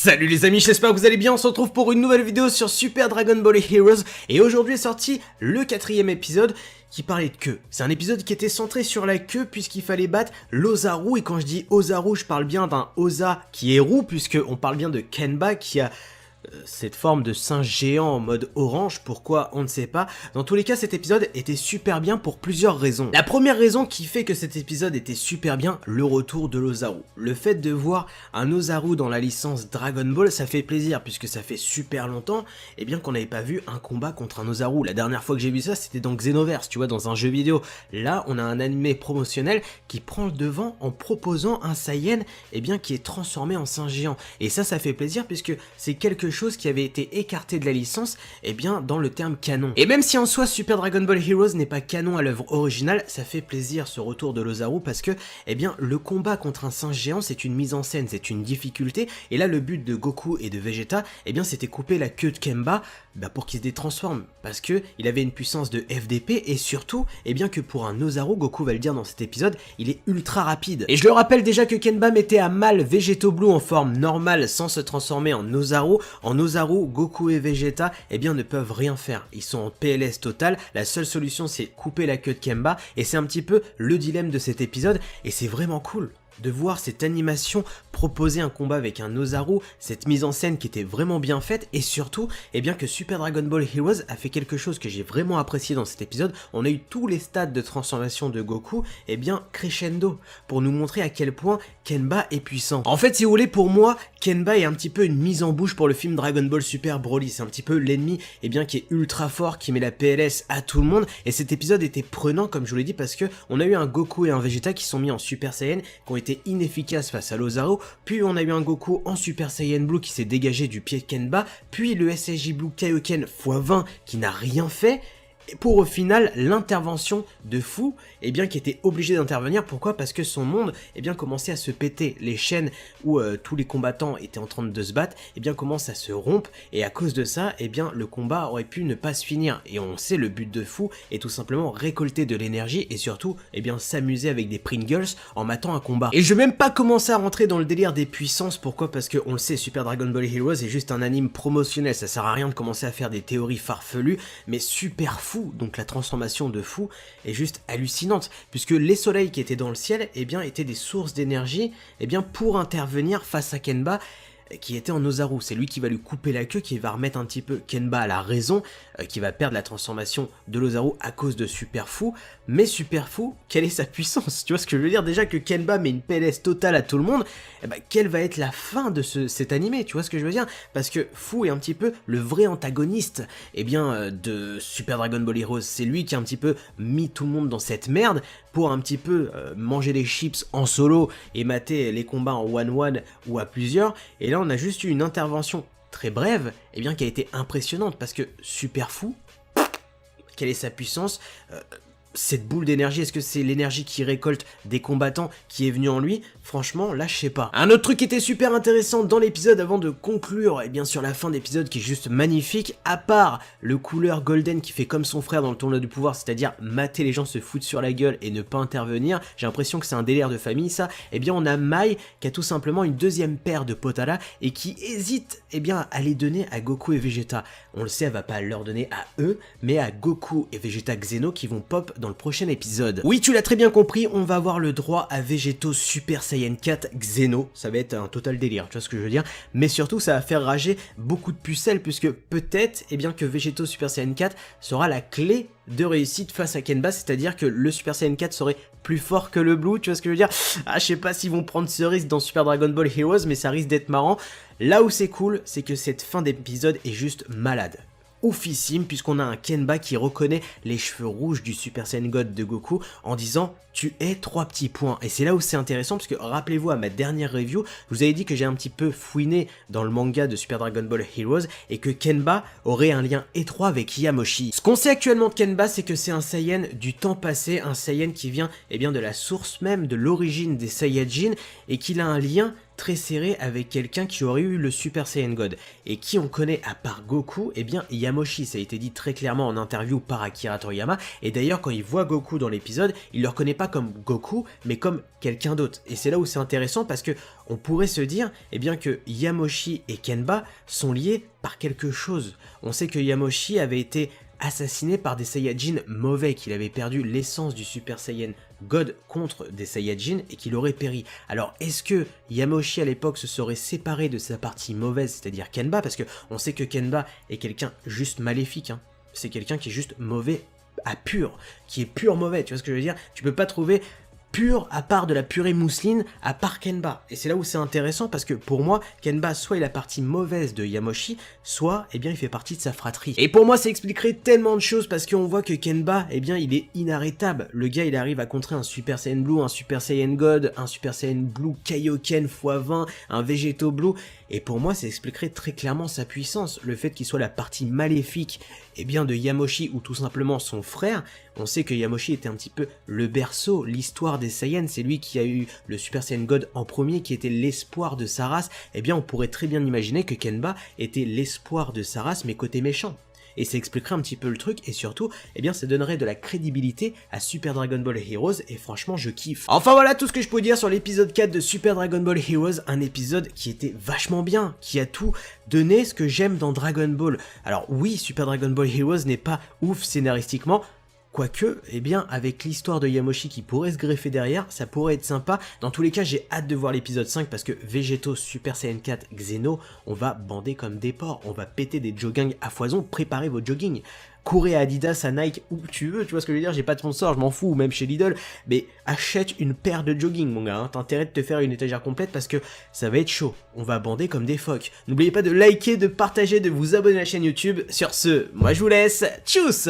Salut les amis, j'espère que vous allez bien, on se retrouve pour une nouvelle vidéo sur Super Dragon Ball Heroes et aujourd'hui est sorti le 4ème épisode qui parlait de queue. C'est un épisode qui était centré sur la queue puisqu'il fallait battre l'Ozaru et quand je dis Ozaru je parle bien d'un Oza qui est roux puisqu'on parle bien de Kenba qui a cette forme de singe géant en mode orange, pourquoi on ne sait pas. Dans tous les cas cet épisode était super bien pour plusieurs raisons. La première raison qui fait que cet épisode était super bien, le retour de l'Ozaru. Le fait de voir un Ozaru dans la licence Dragon Ball, ça fait plaisir puisque ça fait super longtemps qu'on n'avait pas vu un combat contre un Ozaru. La dernière fois que j'ai vu ça c'était dans Xenoverse, tu vois, dans un jeu vidéo. Là on a un animé promotionnel qui prend le devant en proposant un Saiyan qui est transformé en singe géant. Et ça fait plaisir puisque c'est quelque chose qui avait été écarté de la licence dans le terme canon. Et même si en soi Super Dragon Ball Heroes n'est pas canon à l'œuvre originale, ça fait plaisir ce retour de l'Ozaru parce que le combat contre un singe géant c'est une mise en scène, c'est une difficulté et là le but de Goku et de Vegeta c'était couper la queue de Kenba pour qu'il se détransforme parce que il avait une puissance de FDP et surtout que pour un Ozaru, Goku va le dire dans cet épisode, il est ultra rapide. Et je le rappelle déjà que Kenba mettait à mal Vegeto Blue en forme normale sans se transformer en Ozaru. En Ozaru, Goku et Vegeta ne peuvent rien faire, ils sont en PLS total, la seule solution c'est couper la queue de Kenba et c'est un petit peu le dilemme de cet épisode et c'est vraiment cool de voir cette animation proposer un combat avec un Ozaru, cette mise en scène qui était vraiment bien faite et surtout que Super Dragon Ball Heroes a fait quelque chose que j'ai vraiment apprécié dans cet épisode. On a eu tous les stades de transformation de Goku crescendo pour nous montrer à quel point Kenba est puissant. En fait si vous voulez, pour moi Kenba est un petit peu une mise en bouche pour le film Dragon Ball Super Broly, c'est un petit peu l'ennemi qui est ultra fort, qui met la PLS à tout le monde et cet épisode était prenant comme je vous l'ai dit parce que on a eu un Goku et un Vegeta qui sont mis en Super Saiyan, qui ont été inefficaces face à l'Ozaru, puis on a eu un Goku en Super Saiyan Blue qui s'est dégagé du pied de Kenba, puis le SSJ Blue Kaioken x20 qui n'a rien fait, et pour au final l'intervention de Fu qui était obligé d'intervenir. Pourquoi? Parce que son monde commençait à se péter, les chaînes où tous les combattants étaient en train de se battre commencent à se rompre et à cause de ça le combat aurait pu ne pas se finir et on sait le but de Fu est tout simplement récolter de l'énergie et surtout s'amuser avec des Pringles en matant un combat. Et je vais même pas commencer à rentrer dans le délire des puissances. Pourquoi? Parce que on le sait, Super Dragon Ball Heroes est juste un anime promotionnel, ça sert à rien de commencer à faire des théories farfelues, mais Super Fu, donc la transformation de Fu est juste hallucinante puisque les soleils qui étaient dans le ciel étaient des sources d'énergie pour intervenir face à Kenba qui était en Ozaru. C'est lui qui va lui couper la queue, qui va remettre un petit peu Kenba à la raison, qui va perdre la transformation de l'Ozaru à cause de Super Fu. Mais Super Fu, quelle est sa puissance? Tu vois ce que je veux dire? Déjà que Kenba met une PLS totale à tout le monde, quelle va être la fin de cet animé? Tu vois ce que je veux dire? Parce que Fu est un petit peu le vrai antagoniste de Super Dragon Ball Heroes. C'est lui qui a un petit peu mis tout le monde dans cette merde pour un petit peu manger les chips en solo et mater les combats en one-one ou à plusieurs. Et là on a juste eu une intervention très brève qui a été impressionnante parce que Super Fu, quelle est sa puissance? Cette boule d'énergie, est-ce que c'est l'énergie qui récolte des combattants qui est venue en lui? Franchement, là, je sais pas. Un autre truc qui était super intéressant dans l'épisode avant de conclure, sur la fin d'épisode qui est juste magnifique, à part le couleur golden qui fait comme son frère dans le tournoi du pouvoir, c'est-à-dire mater les gens, se foutre sur la gueule et ne pas intervenir, j'ai l'impression que c'est un délire de famille ça, on a Mai qui a tout simplement une deuxième paire de Potala et qui hésite à les donner à Goku et Vegeta. On le sait, elle va pas leur donner à eux, mais à Goku et Vegeta Xeno qui vont pop dans le prochain épisode. Oui, tu l'as très bien compris, on va avoir le droit à Vegeto Super Saiyan 4 Xeno, ça va être un total délire, tu vois ce que je veux dire, mais surtout ça va faire rager beaucoup de pucelles puisque peut-être que Vegeto Super Saiyan 4 sera la clé de réussite face à Kenba, c'est-à-dire que le Super Saiyan 4 serait plus fort que le Blue, tu vois ce que je veux dire? Ah, je sais pas s'ils vont prendre ce risque dans Super Dragon Ball Heroes, mais ça risque d'être marrant. Là où c'est cool, c'est que cette fin d'épisode est juste malade. Oufissime, puisqu'on a un Kenba qui reconnaît les cheveux rouges du Super Saiyan God de Goku en disant tu es 3 petits points. Et c'est là où c'est intéressant parce que rappelez-vous à ma dernière review, je vous avais dit que j'ai un petit peu fouiné dans le manga de Super Dragon Ball Heroes et que Kenba aurait un lien étroit avec Yamoshi. Ce qu'on sait actuellement de Kenba, c'est que c'est un Saiyan du temps passé, un Saiyan qui vient de la source même, de l'origine des Saiyajin et qu'il a un lien très serré avec quelqu'un qui aurait eu le Super Saiyan God. Et qui on connaît à part Goku? Eh bien Yamoshi, ça a été dit très clairement en interview par Akira Toriyama, et d'ailleurs quand il voit Goku dans l'épisode, il le reconnaît pas comme Goku, mais comme quelqu'un d'autre. Et c'est là où c'est intéressant parce que on pourrait se dire eh bien que Yamoshi et Kenba sont liés par quelque chose. On sait que Yamoshi avait été assassiné par des Saiyajin mauvais, qu'il avait perdu l'essence du Super Saiyan God contre des Saiyajin et qu'il aurait péri. Alors est-ce que Yamoshi à l'époque se serait séparé de sa partie mauvaise, c'est-à-dire Kenba, parce que on sait que Kenba est quelqu'un juste maléfique, hein. C'est quelqu'un qui est juste mauvais à pur, qui est pur mauvais, tu vois ce que je veux dire? Tu peux pas trouver pur à part de la purée mousseline, à part Kenba. Et c'est là où c'est intéressant parce que pour moi, Kenba, soit il est la partie mauvaise de Yamoshi, soit eh bien il fait partie de sa fratrie. Et pour moi ça expliquerait tellement de choses parce qu'on voit que Kenba, eh bien il est inarrêtable. Le gars il arrive à contrer un Super Saiyan Blue, un Super Saiyan God, un Super Saiyan Blue Kaioken x20, un Végéto Blue. Et pour moi ça expliquerait très clairement sa puissance. Le fait qu'il soit la partie maléfique eh bien de Yamoshi ou tout simplement son frère. On sait que Yamoshi était un petit peu le berceau, l'histoire des Saiyans, c'est lui qui a eu le Super Saiyan God en premier, qui était l'espoir de sa race. Eh bien on pourrait très bien imaginer que Kenba était l'espoir de sa race mais côté méchant. Et ça expliquerait un petit peu le truc, et surtout, eh bien ça donnerait de la crédibilité à Super Dragon Ball Heroes, et franchement je kiffe. Enfin voilà tout ce que je peux dire sur l'épisode 4 de Super Dragon Ball Heroes, un épisode qui était vachement bien, qui a tout donné ce que j'aime dans Dragon Ball. Alors oui, Super Dragon Ball Heroes n'est pas ouf scénaristiquement, quoique, eh bien, avec l'histoire de Yamoshi qui pourrait se greffer derrière, ça pourrait être sympa. Dans tous les cas, j'ai hâte de voir l'épisode 5 parce que Végéto, Super Saiyan 4, Xeno, on va bander comme des porcs, on va péter des joggings à foison, préparez vos joggings. Courez à Adidas, à Nike, où tu veux, tu vois ce que je veux dire, j'ai pas de sponsor, je m'en fous, ou même chez Lidl, mais achète une paire de jogging mon gars, hein. T'as intérêt de te faire une étagère complète parce que ça va être chaud, on va bander comme des phoques. N'oubliez pas de liker, de partager, de vous abonner à la chaîne YouTube. Sur ce, moi je vous laisse, tchuss!